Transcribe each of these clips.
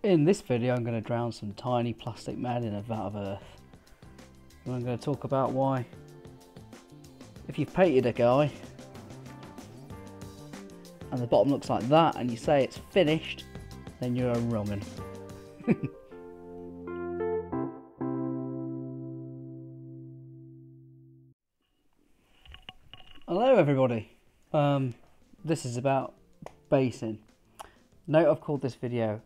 In this video I'm going to drown some tiny plastic men in a vat of earth. And I'm going to talk about why, if you've painted a guy and the bottom looks like that and you say it's finished, then you're a wrong'un. Hello everybody, this is about basing. Note I've called this video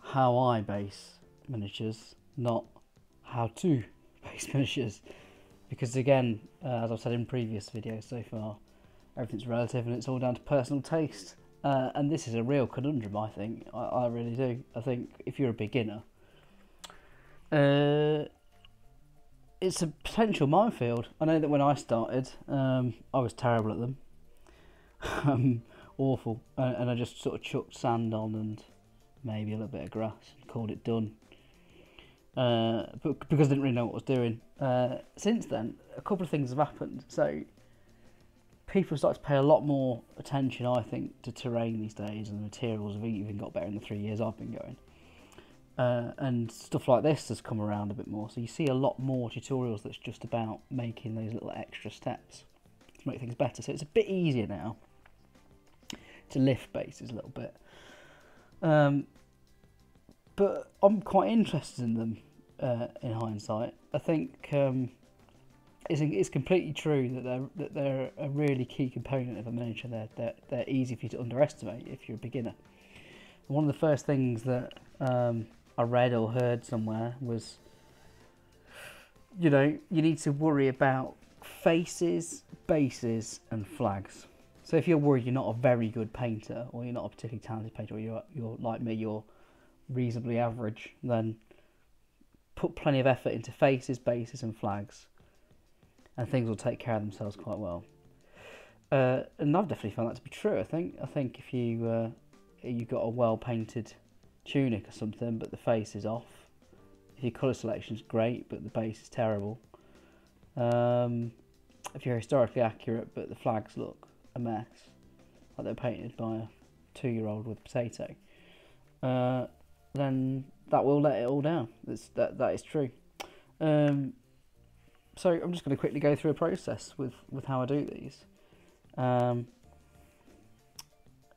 how I base miniatures, not how to base miniatures, because again, as I've said in previous videos so far, everything's relative and it's all down to personal taste, and this is a real conundrum. I think I really do. I think if you're a beginner, it's a potential minefield. I know that when I started, I was terrible at them. Awful, and I just sort of chucked sand on and maybe a little bit of grass and called it done, but because I didn't really know what I was doing. Since then, a couple of things have happened. So people start to pay a lot more attention, I think, to terrain these days, and the materials have even got better in the 3 years I've been going, and stuff like this has come around a bit more, so you see a lot more tutorials that's just about making those little extra steps to make things better. So it's a bit easier now to lift bases a little bit, but I'm quite interested in them in hindsight. I think it's completely true that they're a really key component of a miniature. They're easy for you to underestimate if you're a beginner. And one of the first things that I read or heard somewhere was, you know, you need to worry about faces, bases and flags. So if you're worried you're not a very good painter, or you're not a particularly talented painter, or you're like me, you're reasonably average, then put plenty of effort into faces, bases and flags, and things will take care of themselves quite well. And I've definitely found that to be true. I think if you've got a well painted tunic or something, but the face is off, if your colour selection is great but the base is terrible, if you're historically accurate but the flags look a mess, like they're painted by a 2-year-old with potato, then that will let it all down. That is true. So I'm just going to quickly go through a process with how I do these, and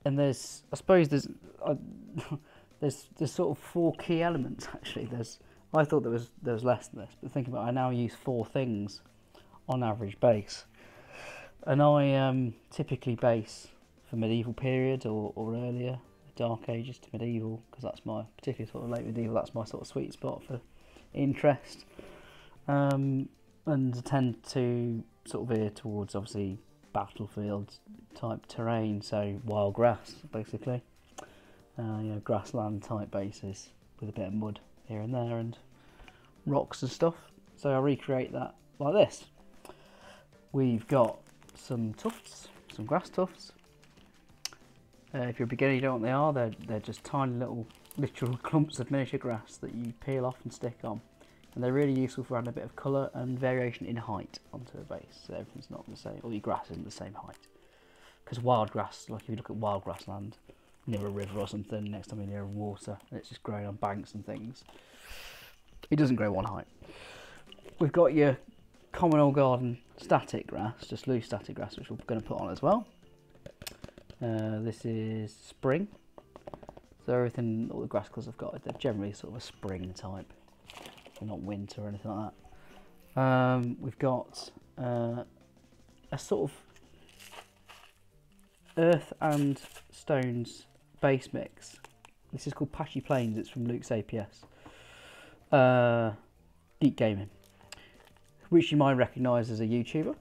there's sort of 4 key elements actually. I thought there was less than this, but thinking about it, I now use 4 things on average base. And I typically base for medieval period or earlier, Dark Ages to medieval, because that's my, particularly sort of late medieval, that's my sort of sweet spot for interest. And I tend to sort of veer towards obviously battlefield type terrain, so wild grass basically, you know, grassland type bases with a bit of mud here and there and rocks and stuff. So I recreate that like this. We've got some tufts, some grass tufts. If you're a beginner, you don't know what they are. They're just tiny little literal clumps of miniature grass that you peel off and stick on, and they're really useful for adding a bit of colour and variation in height onto a base, so everything's not the same, all your grass isn't the same height. Because wild grass, like if you look at wild grassland near a river or something, next time you're near water and it's just growing on banks and things, it doesn't grow one height. We've got your common old garden static grass, just loose static grass, which we're going to put on as well. This is spring, so everything, all the grass colours I've got, they're generally sort of a spring type, they're not winter or anything like that. We've got a sort of earth and stones base mix. This is called Patchy Plains, it's from Luke's APS, Geek Gaming, which you might recognise as a YouTuber.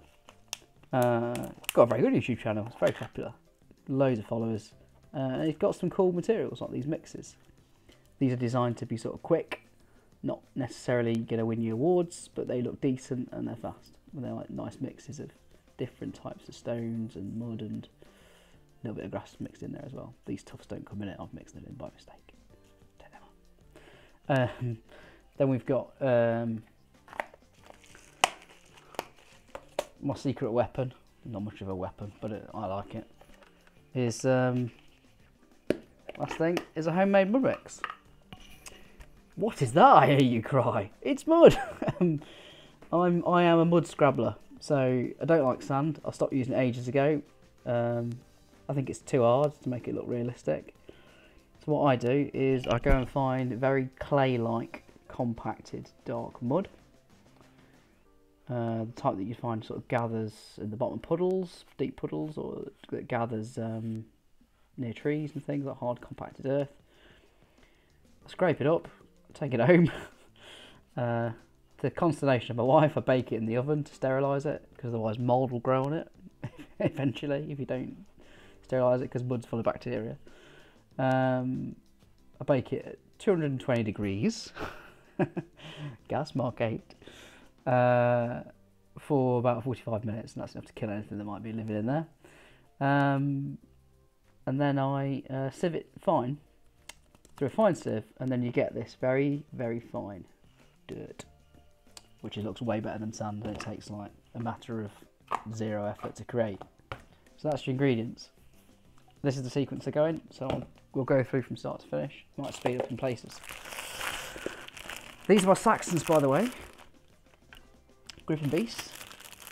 Got a very good YouTube channel, it's very popular, loads of followers, and he's got some cool materials like these mixes. These are designed to be sort of quick, not necessarily going to win you awards, but they look decent and they're fast. They're like nice mixes of different types of stones and mud and a little bit of grass mixed in there as well. These tufts don't come in it, I've mixed them in by mistake. Take them off. Then we've got my secret weapon, not much of a weapon, but I like it, is last thing is a homemade mud mix. What is that I hear you cry? It's mud! I am a mud scrabbler, so I don't like sand. I stopped using it ages ago. I think it's too hard to make it look realistic. So what I do is I go and find very clay-like, compacted, dark mud. The type that you find sort of gathers in the bottom of puddles, deep puddles, or that gathers near trees and things, like hard compacted earth. I scrape it up, take it home. To the consternation of my wife, I bake it in the oven to sterilise it, because otherwise mould will grow on it eventually if you don't sterilise it, because mud's full of bacteria. I bake it at 220 degrees, gas mark 8, for about 45 minutes, and that's enough to kill anything that might be living in there. And then I sieve it fine through a fine sieve, and then you get this very, very fine dirt, which looks way better than sand, and it takes like a matter of 0 effort to create. So that's your ingredients. This is the sequence they're going, so we'll go through from start to finish. Might speed up in places. These are my Saxons, by the way. Griffin beasts.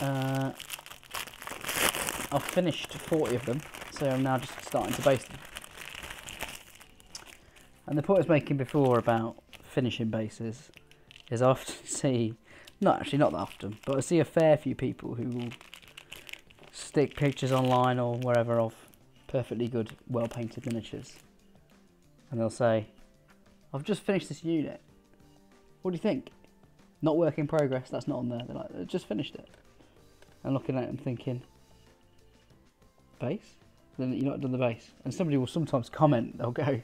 I've finished 40 of them, so I'm now just starting to base them. And the point I was making before about finishing bases is I often see, not that often, but I see a fair few people who will stick pictures online or wherever of perfectly good, well-painted miniatures. And they'll say, I've just finished this unit. What do you think? Not work in progress, that's not on there. They're like, I just finished it. And looking at it and thinking, base? Then you've not done the base. And somebody will sometimes comment, they'll go,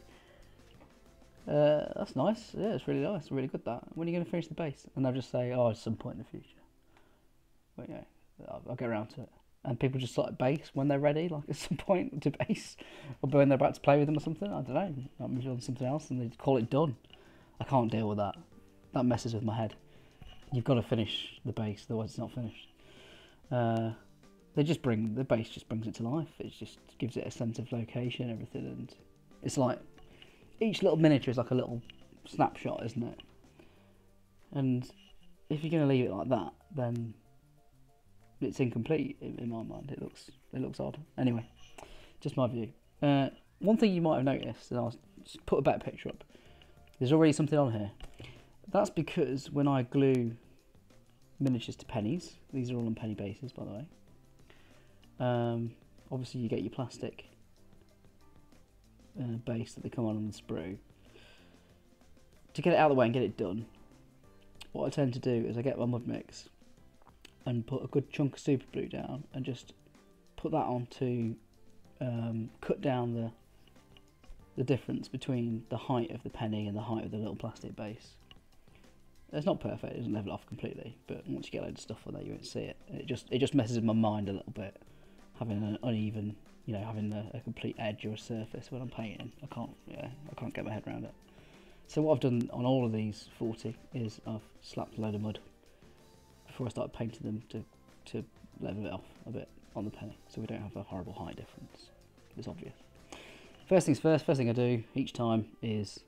that's nice, yeah, it's really nice, really good that. When are you going to finish the base? And they'll just say, oh, at some point in the future. But yeah, I'll get around to it. And people just like base when they're ready, like at some point to base. Or when they're about to play with them or something, I don't know. I'm doing something else and they call it done. I can't deal with that. That messes with my head. You've got to finish the base, otherwise it's not finished. The base just brings it to life. It just gives it a sense of location, everything, and it's like each little miniature is like a little snapshot, isn't it? And if you're going to leave it like that, then it's incomplete in my mind. It looks odd. Anyway, just my view. One thing you might have noticed, and I'll just put a better picture up. There's already something on here. That's because when I glue miniatures to pennies, these are all on penny bases, by the way. Obviously, you get your plastic base that they come on the sprue. To get it out of the way and get it done, what I tend to do is I get my mud mix and put a good chunk of super glue down and just put that on to cut down the difference between the height of the penny and the height of the little plastic base. It's not perfect, it doesn't level it off completely, but once you get a load of stuff on there you won't see it. It just messes with my mind a little bit, having an uneven, having a complete edge or a surface when I'm painting. I can't get my head around it. So what I've done on all of these 40 is I've slapped a load of mud before I start painting them to level it off a bit on the penny, so we don't have a horrible height difference. It's obvious. First things first, first thing I do each time is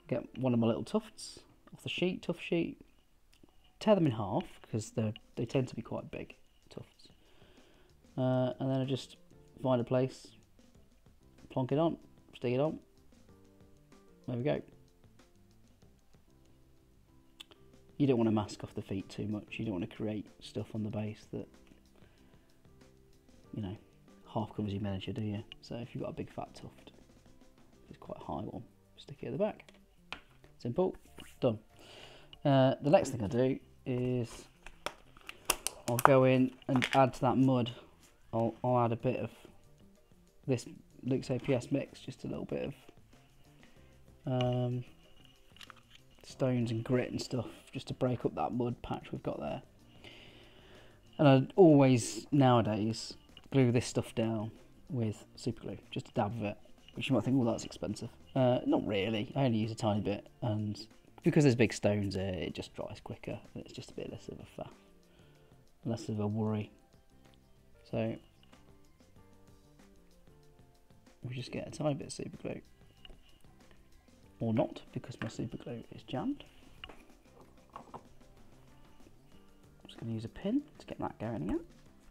get one of my little tufts off the sheet, tough sheet, tear them in half because they tend to be quite big tufts, and then I just find a place, plonk it on, stick it on. There we go. You don't want to mask off the feet too much. You don't want to create stuff on the base that, half covers your miniature, do you? So if you've got a big fat tuft, if it's quite a high one, stick it at the back. Simple, done. The next thing I do is I'll go in and add to that mud. I'll add a bit of this Luke's APS mix, just a little bit of stones and grit and stuff, just to break up that mud patch we've got there. And I always nowadays glue this stuff down with super glue, just a dab of it, which you might think, well, that's expensive. Not really. I only use a tiny bit, and because there's big stones here, it just dries quicker, and it's just a bit less of a faff, less of a worry. So we just get a tiny bit of super glue, or not, because my super glue is jammed. I'm just going to use a pin to get that going again.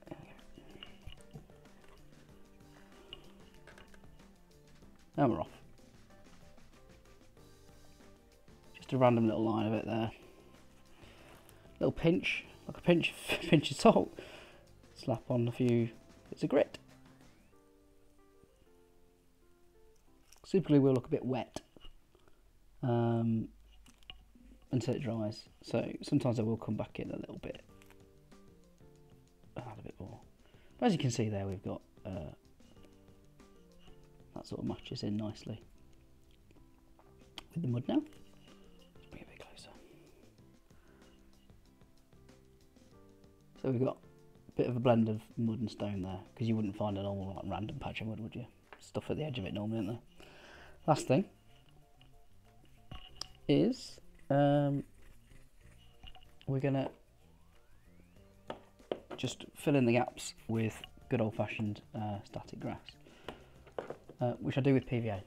There we go. And we're off. Just a random little line of it there. Little pinch, like a pinch of salt. Slap on a few bits of grit. Super glue will look a bit wet until it dries, so sometimes I will come back in a little bit, add a bit more. But as you can see there, we've got that sort of matches in nicely with the mud now. Let's bring it a bit closer. So we've got a bit of a blend of mud and stone there, because you wouldn't find a normal like, random patch of mud, would you? Stuff at the edge of it normally, isn't there? Last thing is we're gonna just fill in the gaps with good old-fashioned static grass, which I do with PVA.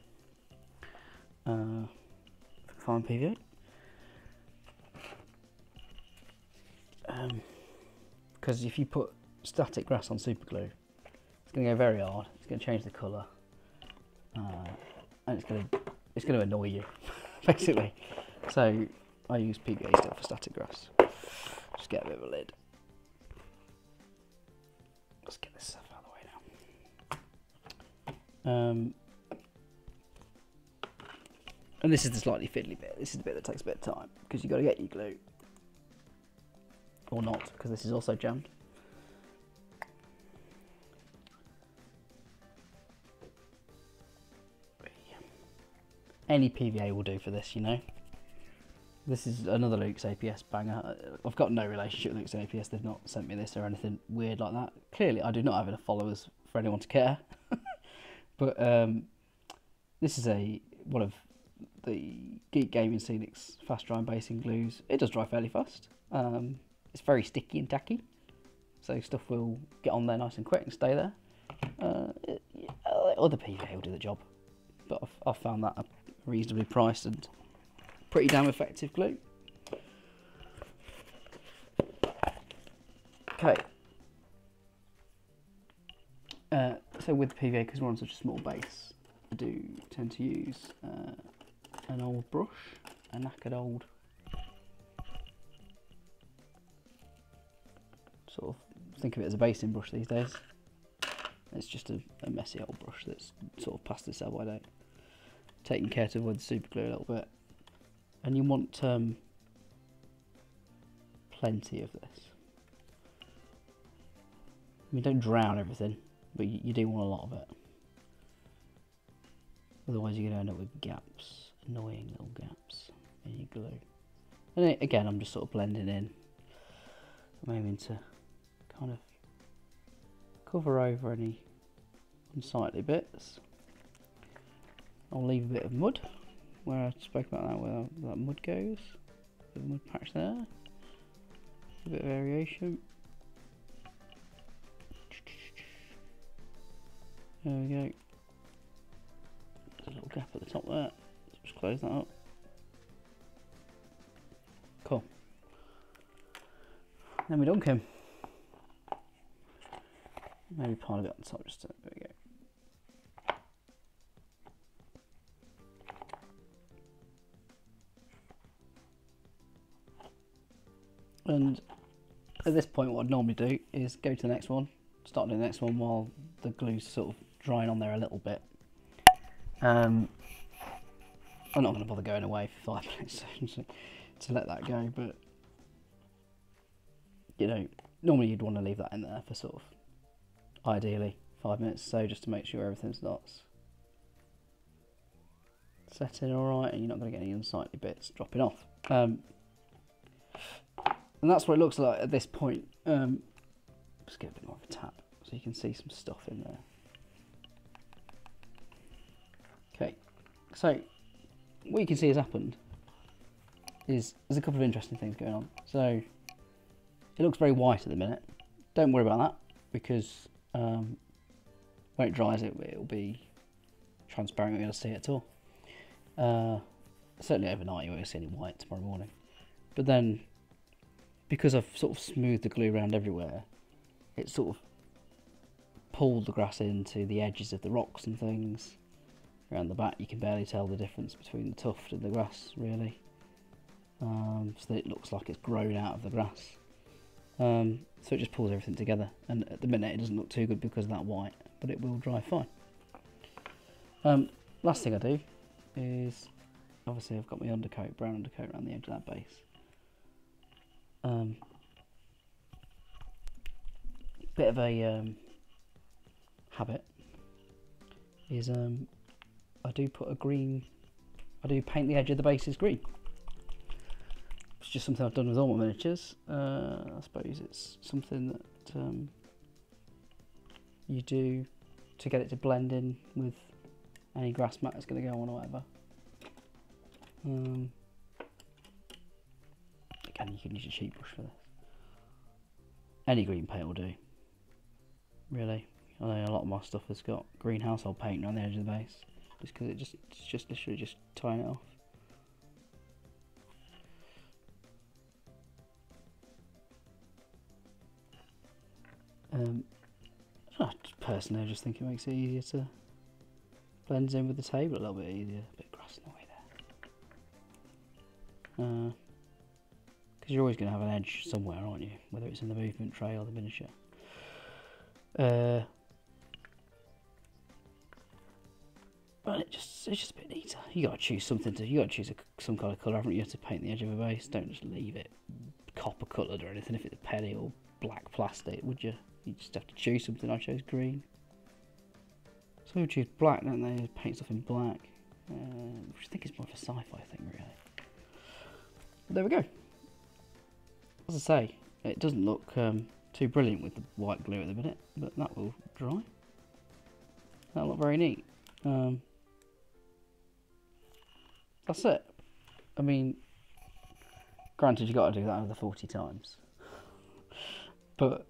If I can find PVA, because if you put static grass on super glue, it's going to go very hard. It's going to change the colour. And it's going to annoy you, basically. So I use PVA still for static grass. Just get a bit of a lid. Let's get this stuff out of the way now. And this is the slightly fiddly bit. This is the bit that takes a bit of time, because you've got to get your glue, or not, because this is also jammed. Any PVA will do for this, you know. This is another Luke's APS banger. I've got no relationship with Luke's APS. They've not sent me this or anything weird like that. Clearly, I do not have enough followers for anyone to care. But this is one of the Geek Gaming Scenic's fast drying basing glues. It does dry fairly fast. It's very sticky and tacky, so stuff will get on there nice and quick and stay there. Other PVA will do the job, but I've found that a reasonably priced and pretty damn effective glue. Okay, so with PVA, because we're on such a small base, I do tend to use an old brush, a knackered old sort of, think of it as a basing brush these days. It's just a messy old brush that's sort of past its sell-by date, taking care to avoid the super glue a little bit. And you want plenty of this. I mean, don't drown everything, but you do want a lot of it. Otherwise you're going to end up with gaps, annoying little gaps in your glue. And again, I'm just sort of blending in. I'm aiming to kind of cover over any unsightly bits. I'll leave a bit of mud where I spoke about that, where that mud goes. A bit of mud patch there. A bit of variation. There we go. There's a little gap at the top there. Let's just close that up. Cool. Then we dunk him. Maybe part of it on the top, just there we go. And at this point, what I'd normally do is go to the next one, start doing the next one while the glue's sort of drying on there a little bit. I'm not going to bother going away for 5 minutes to let that go, but you know, normally you'd want to leave that in there for sort of, ideally, 5 minutes or so, just to make sure everything starts setting alright and you're not going to get any unsightly bits dropping off. And that's what it looks like at this point. Just get a bit more of a tap so you can see some stuff in there. Okay, so what you can see has happened is there's a couple of interesting things going on. So it looks very white at the minute. Don't worry about that, because when it dries it'll be transparent, you're going to see it at all. certainly overnight you won't see any white tomorrow morning. But then, because I've sort of smoothed the glue around everywhere, it sort of pulled the grass into the edges of the rocks and things. Around the back you can barely tell the difference between the tuft and the grass, really. So that it looks like it's grown out of the grass. So it just pulls everything together, and at the minute it doesn't look too good because of that white, but it will dry fine. Last thing I do is, obviously I've got my undercoat, brown undercoat around the edge of that base. Bit of a habit is I do put a green, I do paint the edge of the bases green. It's just something I've done with all my miniatures. I suppose it's something that you do to get it to blend in with any grass mat that's going to go on or whatever. Again, you can use a cheap brush for this. Any green paint will do, really. I know a lot of my stuff has got green household paint around the edge of the base, just because it's just literally just tying it off. Personally, I just think it makes it easier to blend in with the table a little bit easier. A bit of grass in the way there. Because you're always going to have an edge somewhere, aren't you? Whether it's in the movement tray or the miniature. But it's just a bit neater. You got to choose something to. You got to choose some kind of colour, haven't you, to paint the edge of a base? Don't just leave it copper coloured or anything. If it's a penny or black plastic, would you? You just have to choose something. I chose green. Some people choose black, don't they? Paint stuff in black, which I think is more of a sci-fi thing, really. But there we go. As I say, it doesn't look too brilliant with the white glue at the minute, but that will dry. That'll look very neat. That's it. I mean, granted, you've got to do that another 40 times, but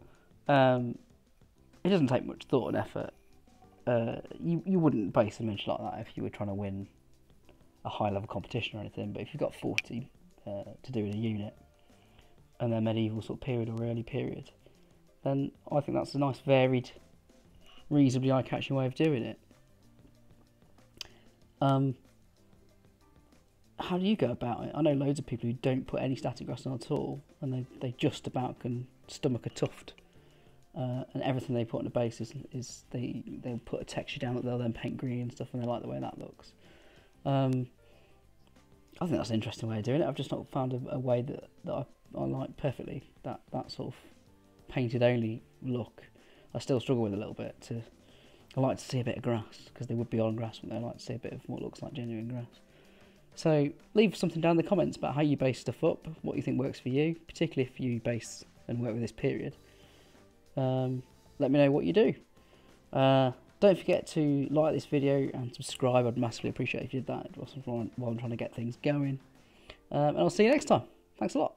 it doesn't take much thought and effort. You wouldn't base a miniature like that if you were trying to win a high level competition or anything, but if you've got 40 to do in a unit, and they're medieval sort of period or early period, then I think that's a nice varied, reasonably eye-catching way of doing it. How do you go about it? I know loads of people who don't put any static grass on at all, and they just about can stomach a tuft. And everything they put on the base is they'll put a texture down that they'll then paint green and stuff, and they like the way that looks. I think that's an interesting way of doing it. I've just not found a way that I like perfectly. That sort of painted only look, I still struggle with a little bit. I like to see a bit of grass, because they would be on grass, but I like to see a bit of what looks like genuine grass. So leave something down in the comments about how you base stuff up, what you think works for you, particularly if you base and work with this period. Let me know what you do. Don't forget to like this video and subscribe. I'd massively appreciate if you did that while I'm trying to get things going. And I'll see you next time. Thanks a lot.